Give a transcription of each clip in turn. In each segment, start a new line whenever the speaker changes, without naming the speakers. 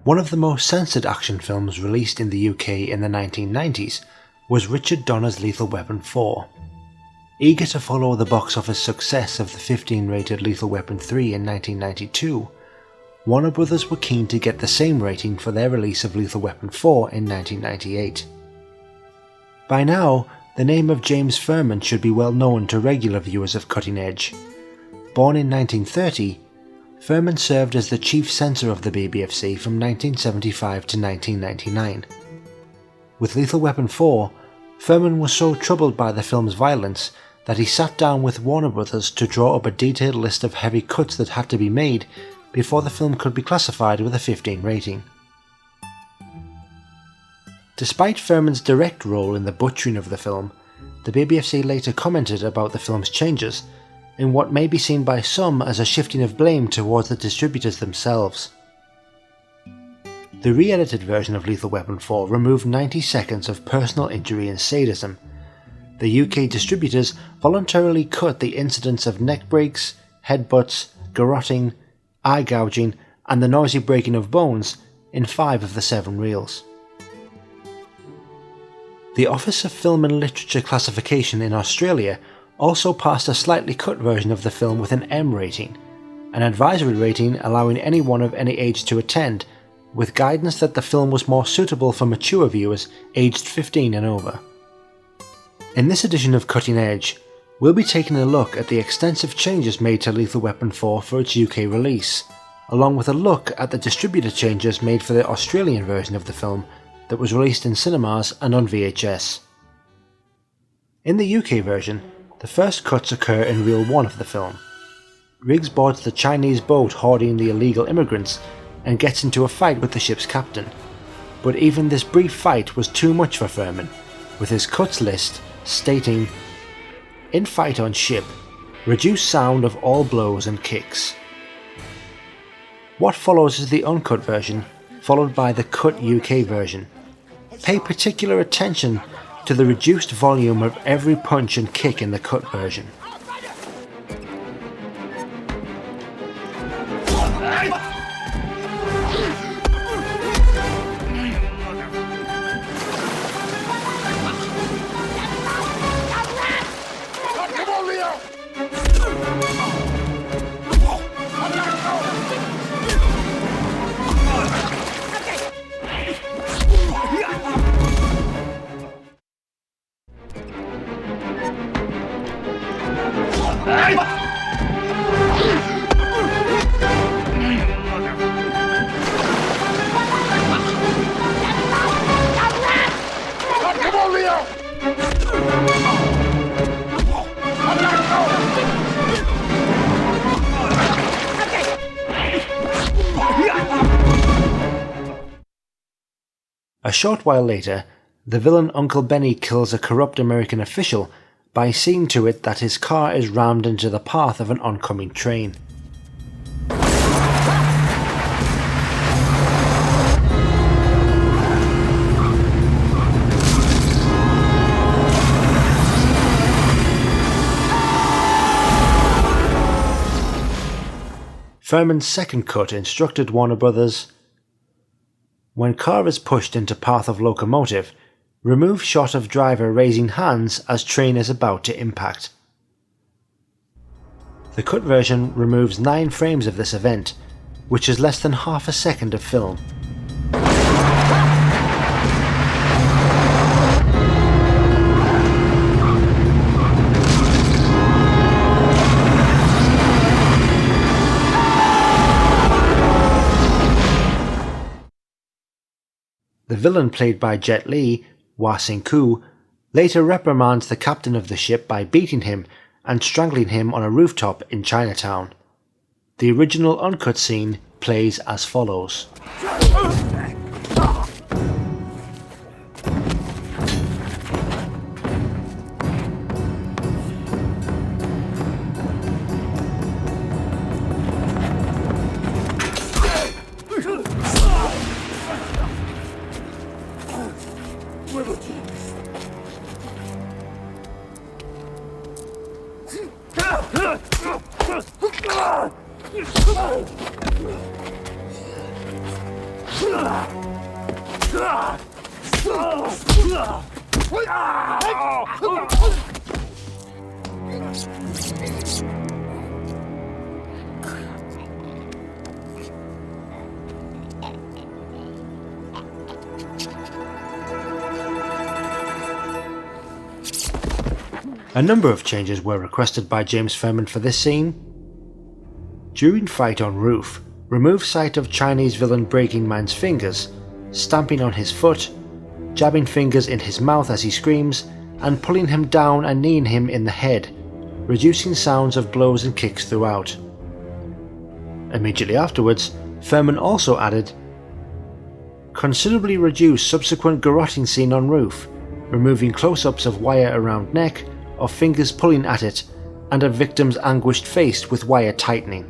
One of the most censored action films released in the UK in the 1990s was Richard Donner's Lethal Weapon 4. Eager to follow the box office success of the 15-rated Lethal Weapon 3 in 1992, Warner Brothers were keen to get the same rating for their release of Lethal Weapon 4 in 1998. By now, the name of James Furman should be well known to regular viewers of Cutting Edge. Born in 1930, Furman served as the chief censor of the BBFC from 1975 to 1999. With Lethal Weapon 4, Furman was so troubled by the film's violence that he sat down with Warner Brothers to draw up a detailed list of heavy cuts that had to be made before the film could be classified with a 15 rating. Despite Furman's direct role in the butchering of the film, the BBFC later commented about the film's changes in what may be seen by some as a shifting of blame towards the distributors themselves. The re-edited version of Lethal Weapon 4 removed 90 seconds of personal injury and sadism. The UK distributors voluntarily cut the incidents of neck breaks, headbutts, garroting, eye gouging, and the noisy breaking of bones in 5 of the 7 reels. The Office of Film and Literature Classification in Australia also passed a slightly cut version of the film with an M rating, an advisory rating allowing anyone of any age to attend, with guidance that the film was more suitable for mature viewers aged 15 and over. In this edition of Cutting Edge, we'll be taking a look at the extensive changes made to Lethal Weapon 4 for its UK release, along with a look at the distributor changes made for the Australian version of the film that was released in cinemas and on VHS. In the UK version, the first cuts occur in reel 1 of the film. Riggs boards the Chinese boat hoarding the illegal immigrants and gets into a fight with the ship's captain. But even this brief fight was too much for Furman, with his cuts list stating, "In fight on ship, reduce sound of all blows and kicks." What follows is the uncut version, followed by the cut UK version. Pay particular attention to the reduced volume of every punch and kick in the cut version. A short while later, the villain Uncle Benny kills a corrupt American official by seeing to it that his car is rammed into the path of an oncoming train. Furman's second cut instructed Warner Brothers, "When car is pushed into path of locomotive, remove shot of driver raising hands as train is about to impact." The cut version removes 9 frames of this event, which is less than half a second of film. The villain played by Jet Li, Hua Xin-ku, later reprimands the captain of the ship by beating him and strangling him on a rooftop in Chinatown. The original uncut scene plays as follows. A number of changes were requested by James Furman for this scene. During fight on roof, remove sight of Chinese villain breaking man's fingers, stamping on his foot, jabbing fingers in his mouth as he screams, and pulling him down and kneeing him in the head, reducing sounds of blows and kicks throughout. Immediately afterwards, Furman also added, considerably reduce subsequent garroting scene on roof, removing close-ups of wire around neck, of fingers pulling at it, and a victim's anguished face with wire tightening.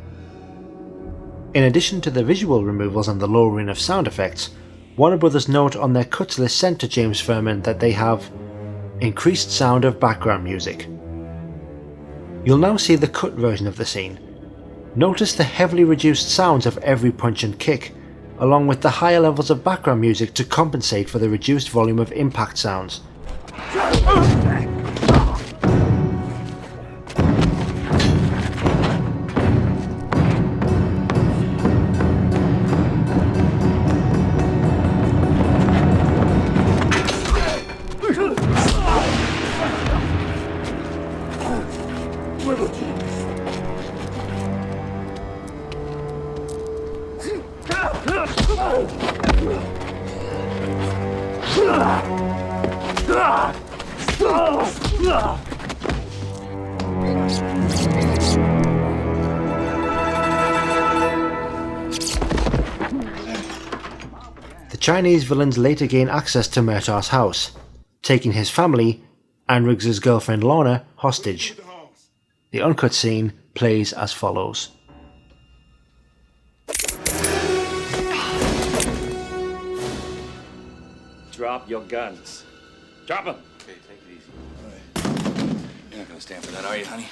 In addition to the visual removals and the lowering of sound effects, Warner Brothers note on their cuts list sent to James Furman that they have increased sound of background music. You'll now see the cut version of the scene. Notice the heavily reduced sounds of every punch and kick, along with the higher levels of background music to compensate for the reduced volume of impact sounds. The Chinese villains later gain access to Murtaugh's house, taking his family and Riggs's girlfriend Lorna hostage. The uncut scene plays as follows.
Drop your guns. Drop them.
Okay, take it easy. All right. You're not gonna stand for that, are you, honey?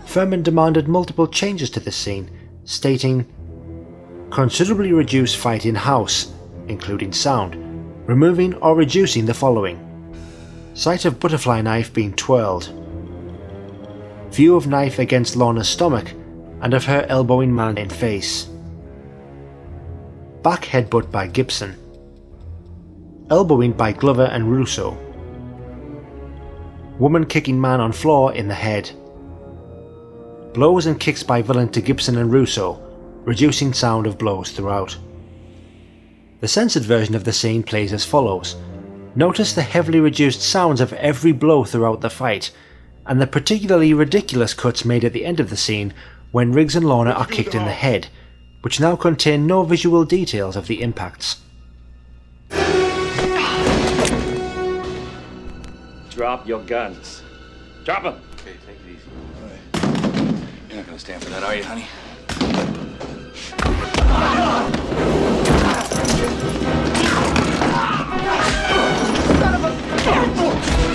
Furman demanded multiple changes to this scene, stating, considerably reduce fight in house, including sound, removing or reducing the following. Sight of butterfly knife being twirled. View of knife against Lorna's stomach and of her elbowing man in face. Back headbutt by Gibson. Elbowing by Glover and Russo. Woman kicking man on floor in the head. Blows and kicks by villain to Gibson and Russo, reducing sound of blows throughout. The censored version of the scene plays as follows. Notice the heavily reduced sounds of every blow throughout the fight, and the particularly ridiculous cuts made at the end of the scene when Riggs and Lorna are kicked in the head, which now contain no visual details of the impacts.
Drop your guns. Drop them.
Okay, take it easy. All right. You're not gonna stand for that, are you, honey?
Son of a...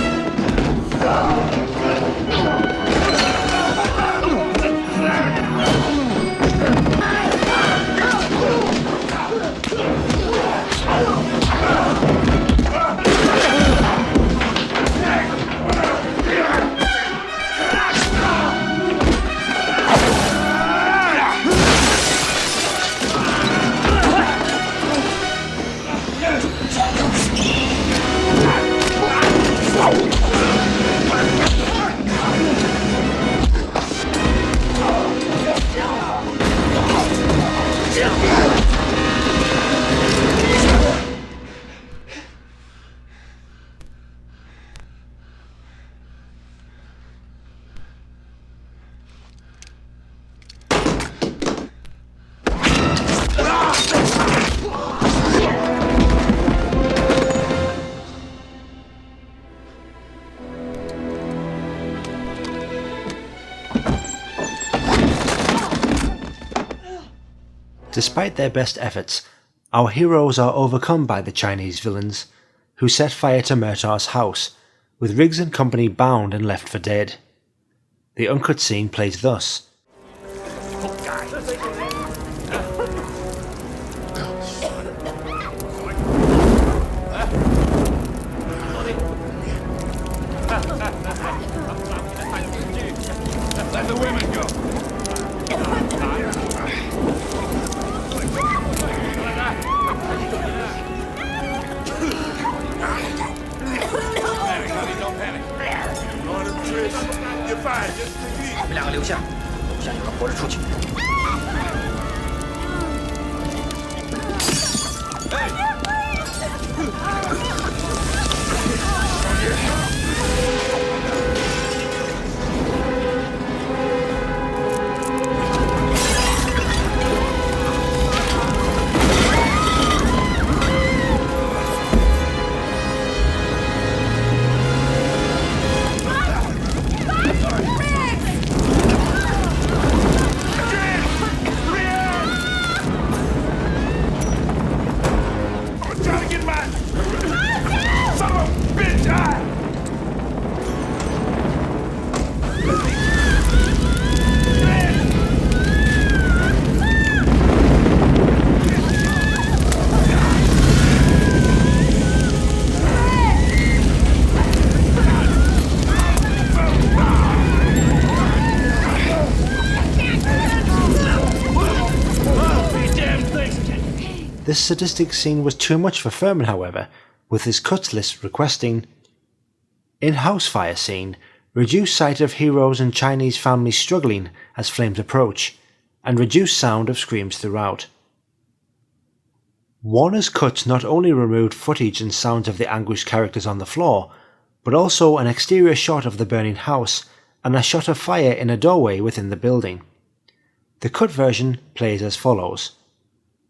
Despite their best efforts, our heroes are overcome by the Chinese villains, who set fire to Murtaugh's house, with Riggs and company bound and left for dead. The uncut scene plays thus.
Let the women go. Panic, honey, don't panic. On him, Trish. You're fine. Just take it easy.
你们两个留下，我想你们活着出去。
This sadistic scene was too much for Furman, however, with his cuts list requesting, in house fire scene, reduce sight of heroes and Chinese families struggling as flames approach, and reduce sound of screams throughout. Warner's cuts not only removed footage and sounds of the anguished characters on the floor, but also an exterior shot of the burning house and a shot of fire in a doorway within the building. The cut version plays as follows.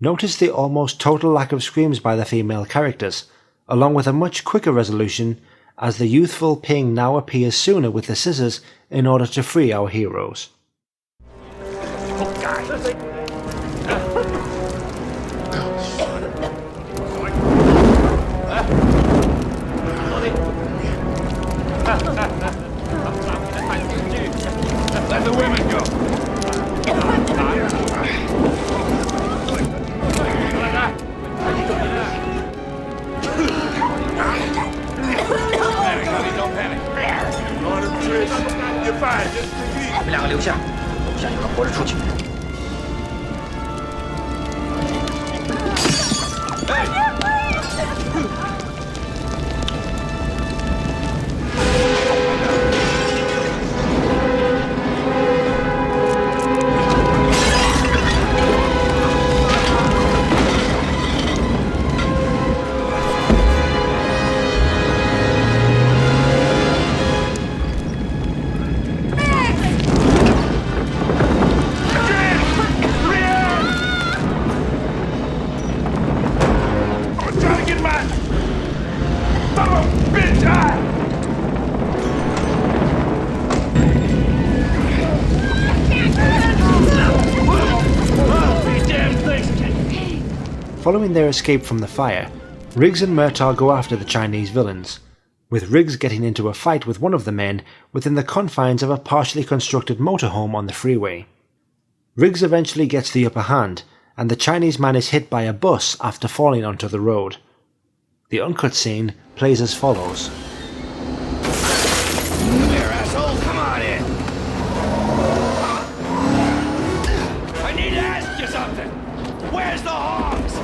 Notice the almost total lack of screams by the female characters, along with a much quicker resolution as the youthful Ping now appears sooner with the scissors in order to free our heroes.
Let the women go. Panic, honey, don't panic. On him, Trish. You're fine. Just take it easy.
你们两个留下，我想你们活着出去。
Following their escape from the fire, Riggs and Murtaugh go after the Chinese villains, with Riggs getting into a fight with one of the men within the confines of a partially constructed motorhome on the freeway. Riggs eventually gets the upper hand, and the Chinese man is hit by a bus after falling onto the road. The uncut scene plays as follows.
Come here, asshole. Come on in. I need to ask you something. Where's the hogs?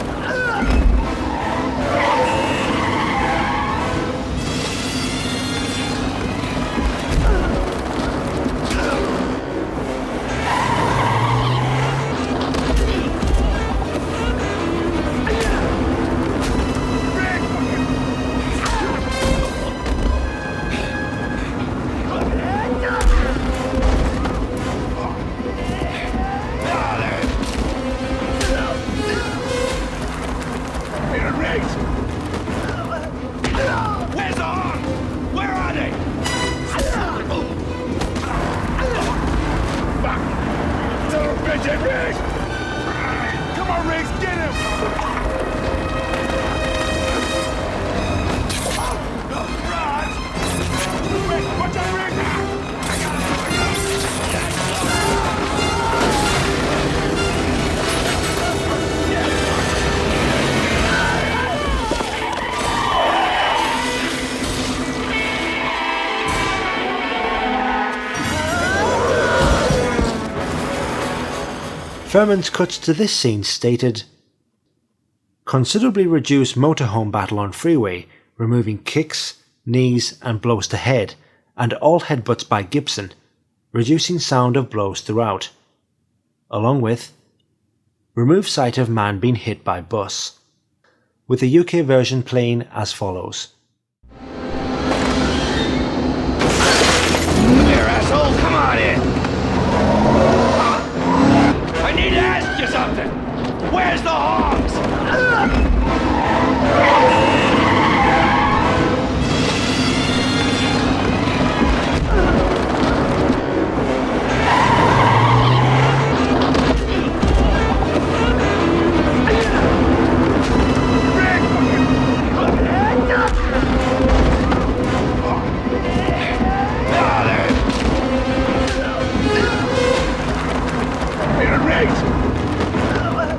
Furman's cuts to this scene stated, "Considerably reduced motorhome battle on freeway, removing kicks, knees and blows to head, and all headbutts by Gibson, reducing sound of blows throughout. Along with, remove sight of man being hit by bus." With the UK version playing as follows.
Here, asshole, come on in. I need to ask you something. Where's the hogs?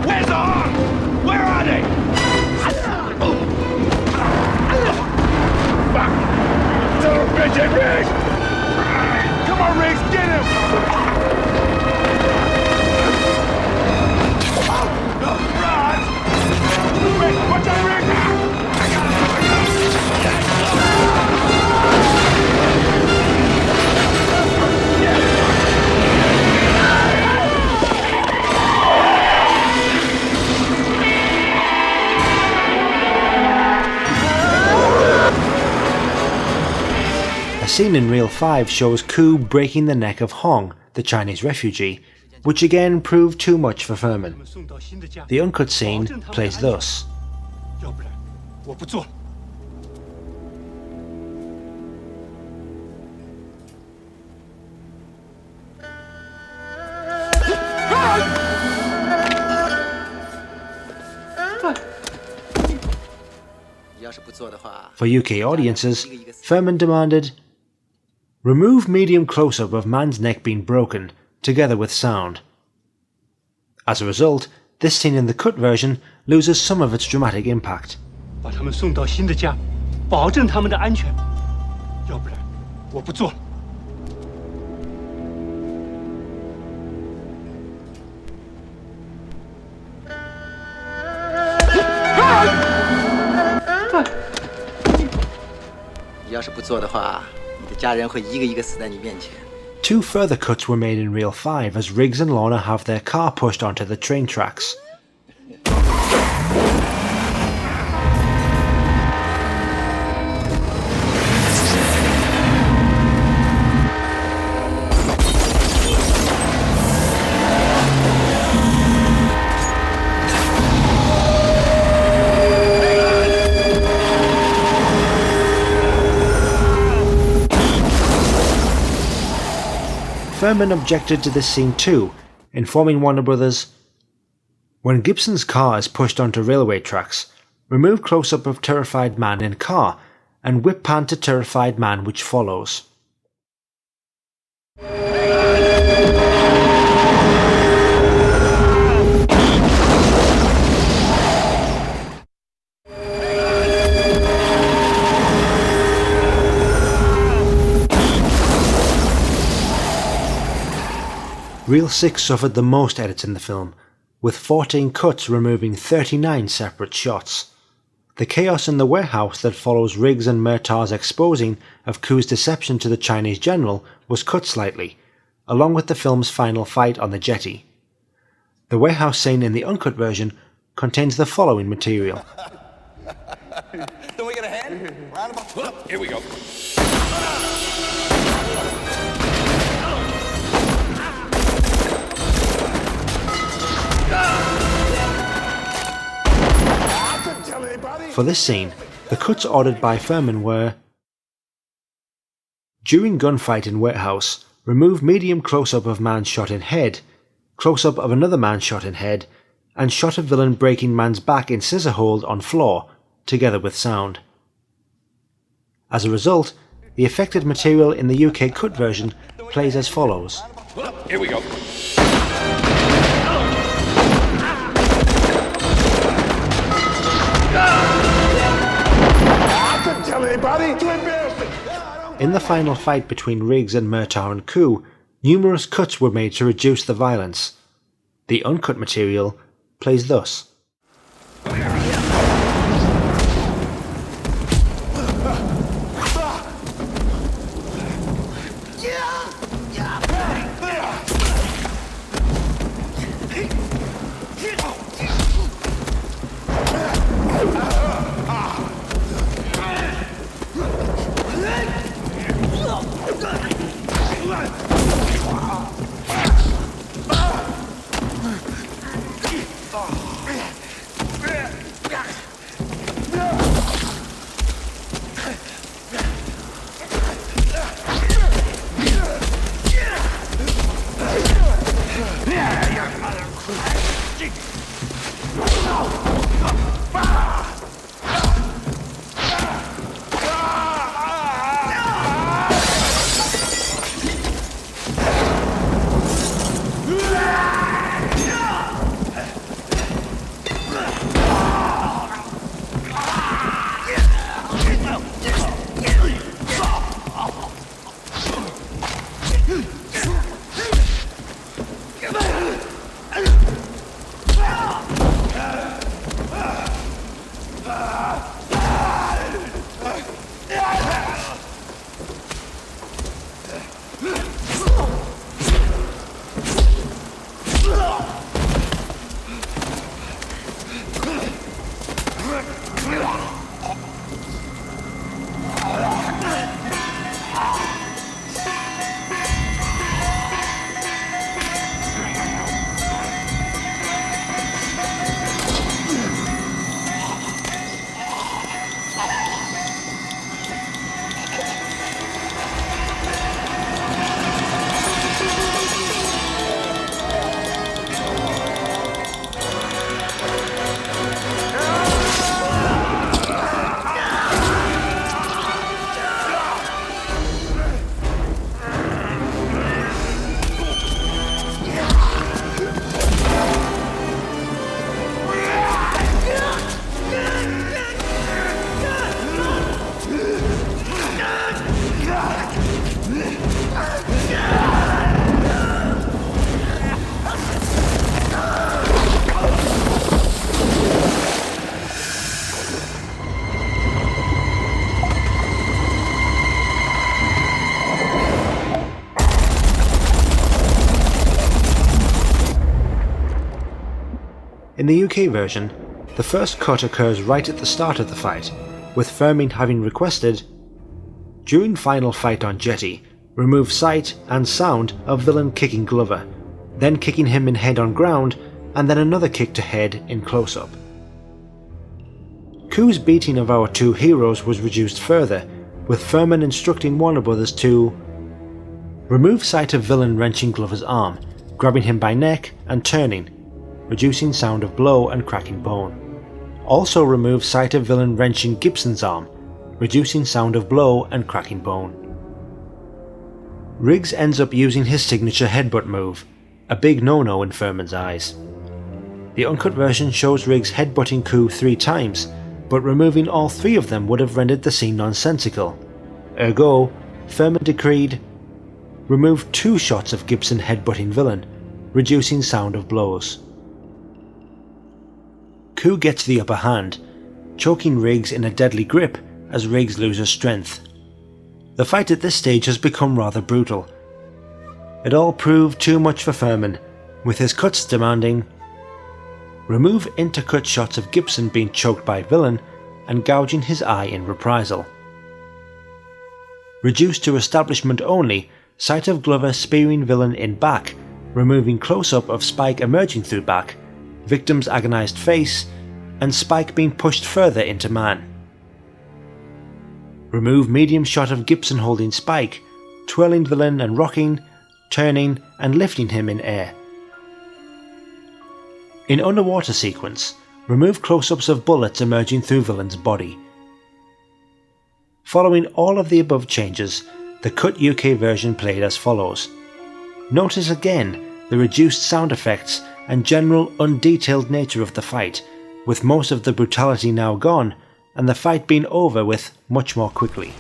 Where's the hog? Where are they? Fuck! Son of a bitch, hey, Riggs! Come on, Riggs, get him! Rod! Riggs, watch out, Riggs! I got him!
A scene in Reel 5 shows Koo breaking the neck of Hong, the Chinese refugee, which again proved too much for Furman. The uncut scene plays thus. For UK audiences, Furman demanded, "Remove medium close-up of man's neck being broken, together with sound." As a result, this scene in the cut version loses some of its dramatic impact.
把他们送到新的家，保证他们的安全，要不然我不做了。
要是不做的话，你的家人会一个一个死在你面前。
Two further cuts were made in Reel 5 as Riggs and Lorna have their car pushed onto the train tracks. Furman objected to this scene too, informing Warner Brothers, "When Gibson's car is pushed onto railway tracks, remove close-up of terrified man in car and whip pan to terrified man which follows." Reel 6 suffered the most edits in the film, with 14 cuts removing 39 separate shots. The chaos in the warehouse that follows Riggs and Murtaugh's exposing of Koo's deception to the Chinese general was cut slightly, along with the film's final fight on the jetty. The warehouse scene in the uncut version contains the following material.
Don't we get a hand? Roundabout. Here we go.
For this scene, the cuts ordered by Furman were: during gunfight in warehouse, remove medium close-up of man shot in head, close-up of another man shot in head, and shot of villain breaking man's back in scissor hold on floor, together with sound. As a result, the affected material in the UK cut version plays as follows.
Here we go.
In the final fight between Riggs and Murtaugh and Koo, numerous cuts were made to reduce the violence. The uncut material plays thus. In the UK version, the first cut occurs right at the start of the fight, with Firmin having requested, "During final fight on jetty, remove sight and sound of villain kicking Glover, then kicking him in head on ground, and then another kick to head in close-up." Ku's beating of our two heroes was reduced further, with Firmin instructing Warner Brothers to remove sight of villain wrenching Glover's arm, grabbing him by neck and turning, reducing sound of blow and cracking bone. Also remove sight of villain wrenching Gibson's arm, reducing sound of blow and cracking bone. Riggs ends up using his signature headbutt move, a big no-no in Firmin's eyes. The uncut version shows Riggs headbutting Ku 3 times, but removing all 3 of them would have rendered the scene nonsensical. Ergo, Firmin decreed, remove 2 shots of Gibson headbutting villain, reducing sound of blows. Ku gets the upper hand, choking Riggs in a deadly grip as Riggs loses strength. The fight at this stage has become rather brutal. It all proved too much for Firmin, with his cuts demanding remove intercut shots of Gibson being choked by villain and gouging his eye in reprisal. Reduced to establishment only, sight of Glover spearing villain in back, removing close-up of Spike emerging through back, victim's agonized face, and Spike being pushed further into man. Remove medium shot of Gibson holding Spike, twirling villain and rocking, turning and lifting him in air. In underwater sequence, remove close-ups of bullets emerging through villain's body. Following all of the above changes, the cut UK version played as follows. Notice again the reduced sound effects and general undetailed nature of the fight, with most of the brutality now gone and the fight being over with much more quickly.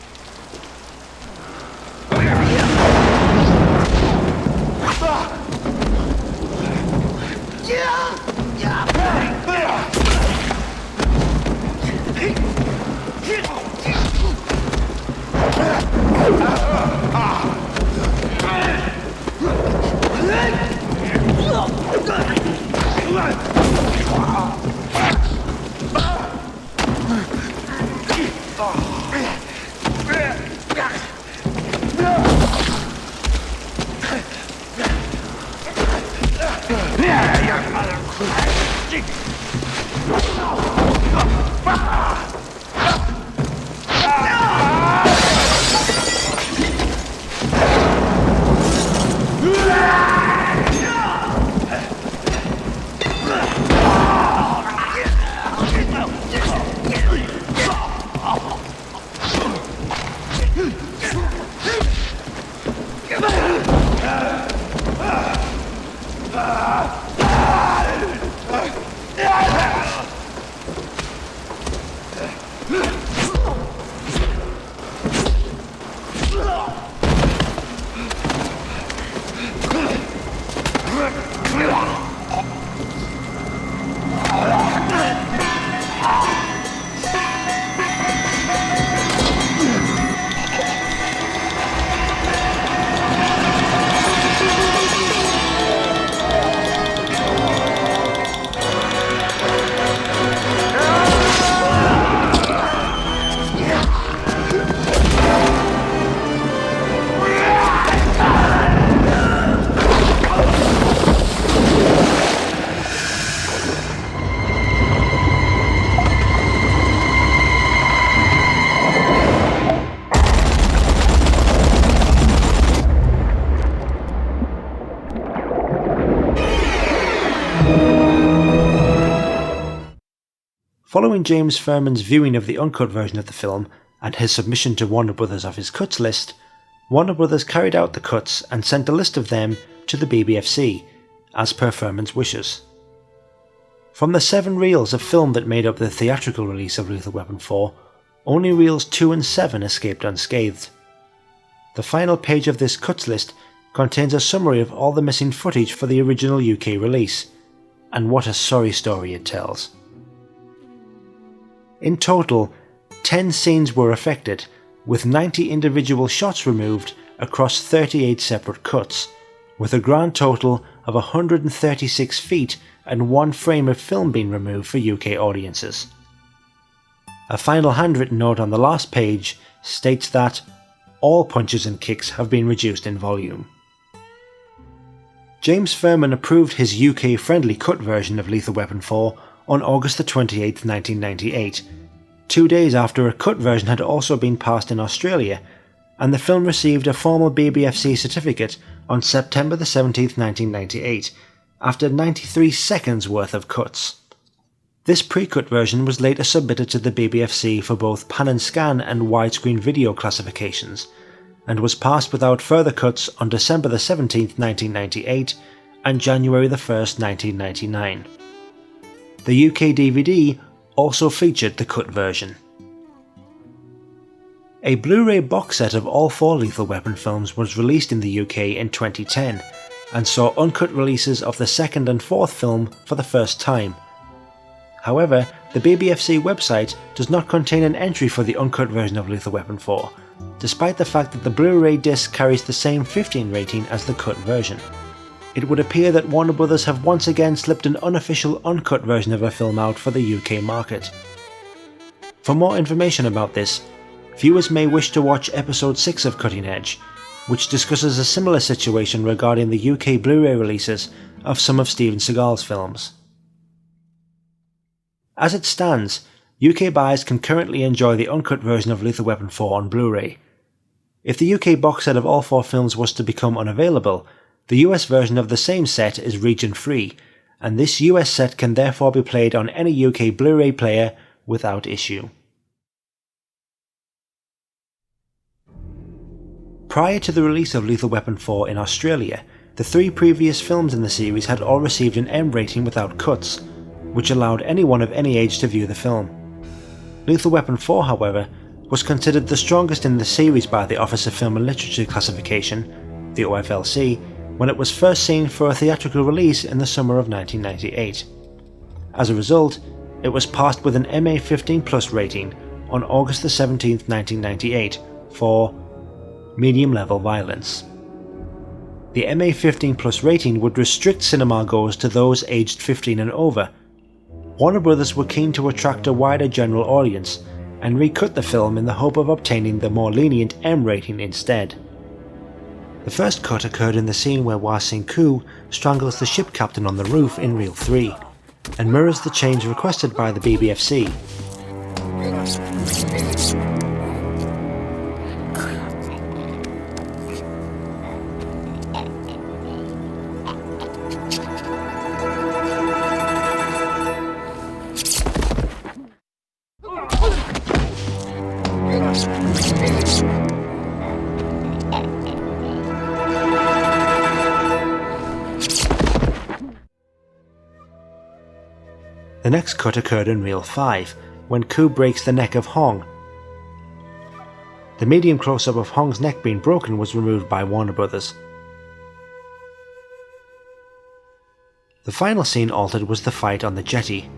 Following James Furman's viewing of the uncut version of the film and his submission to Warner Brothers of his cuts list, Warner Brothers carried out the cuts and sent a list of them to the BBFC, as per Furman's wishes. From the 7 reels of film that made up the theatrical release of Lethal Weapon 4, only reels 2 and 7 escaped unscathed. The final page of this cuts list contains a summary of all the missing footage for the original UK release, and what a sorry story it tells. In total, 10 scenes were affected, with 90 individual shots removed across 38 separate cuts, with a grand total of 136 feet and 1 frame of film being removed for UK audiences. A final handwritten note on the last page states that all punches and kicks have been reduced in volume. James Furman approved his UK-friendly cut version of Lethal Weapon 4 on August 28, 1998, 2 days after a cut version had also been passed in Australia, and the film received a formal BBFC certificate on September 17, 1998, after 93 seconds worth of cuts. This pre-cut version was later submitted to the BBFC for both pan and scan and widescreen video classifications, and was passed without further cuts on December 17, 1998 and January 1, 1999. The UK DVD also featured the cut version. A Blu-ray box set of all 4 Lethal Weapon films was released in the UK in 2010 and saw uncut releases of the second and fourth film for the first time. However, the BBFC website does not contain an entry for the uncut version of Lethal Weapon 4, despite the fact that the Blu-ray disc carries the same 15 rating as the cut version. It would appear that Warner Brothers have once again slipped an unofficial uncut version of a film out for the UK market. For more information about this, viewers may wish to watch episode 6 of Cutting Edge, which discusses a similar situation regarding the UK Blu-ray releases of some of Steven Seagal's films. As it stands, UK buyers can currently enjoy the uncut version of Lethal Weapon 4 on Blu-ray. If the UK box set of all 4 films was to become unavailable, the US version of the same set is region-free, and this US set can therefore be played on any UK Blu-ray player without issue. Prior to the release of Lethal Weapon 4 in Australia, the 3 previous films in the series had all received an M rating without cuts, which allowed anyone of any age to view the film. Lethal Weapon 4, however, was considered the strongest in the series by the Office of Film and Literature Classification, the OFLC, when it was first seen for a theatrical release in the summer of 1998. As a result, it was passed with an MA15+ rating, on August 17, 1998 for medium-level violence. The MA-15 Plus rating would restrict cinema goers to those aged 15 and over. Warner Brothers were keen to attract a wider general audience and recut the film in the hope of obtaining the more lenient M rating instead. The first cut occurred in the scene where Hwa Sing-koo strangles the ship captain on the roof in Reel 3, and mirrors the change requested by the BBFC. The next cut occurred in Reel 5, when Koo breaks the neck of Hong. The medium close-up of Hong's neck being broken was removed by Warner Brothers. The final scene altered was the fight on the jetty.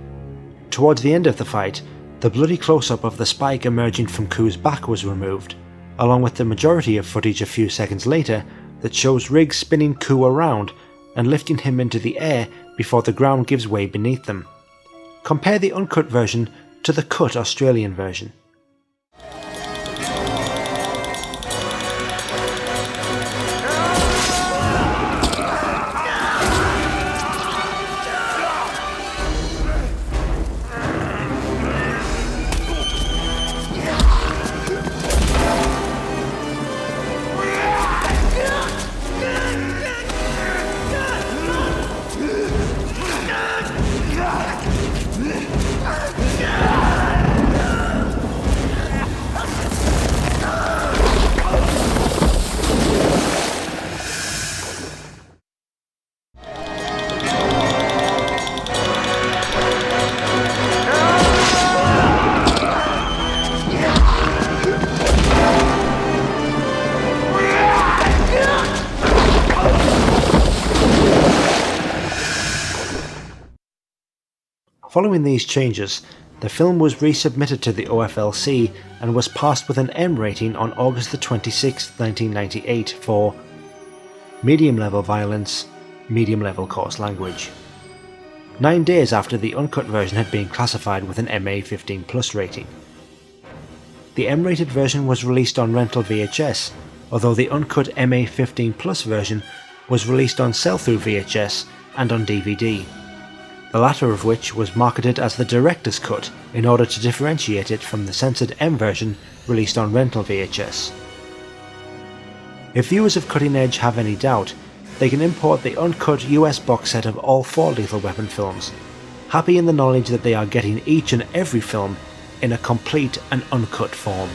Towards the end of the fight, the bloody close-up of the spike emerging from Koo's back was removed, along with the majority of footage a few seconds later that shows Riggs spinning Koo around and lifting him into the air before the ground gives way beneath them. Compare the uncut version to the cut Australian version. Following these changes, the film was resubmitted to the OFLC and was passed with an M rating on August 26, 1998 for medium-level violence, medium-level coarse language. 9 days after the uncut version had been classified with an MA-15 Plus rating. The M-rated version was released on rental VHS, although the uncut MA-15 Plus version was released on sell-through VHS and on DVD. The latter of which was marketed as the director's cut in order to differentiate it from the censored M version released on rental VHS. If viewers of Cutting Edge have any doubt, they can import the uncut US box set of all 4 Lethal Weapon films, happy in the knowledge that they are getting each and every film in a complete and uncut form.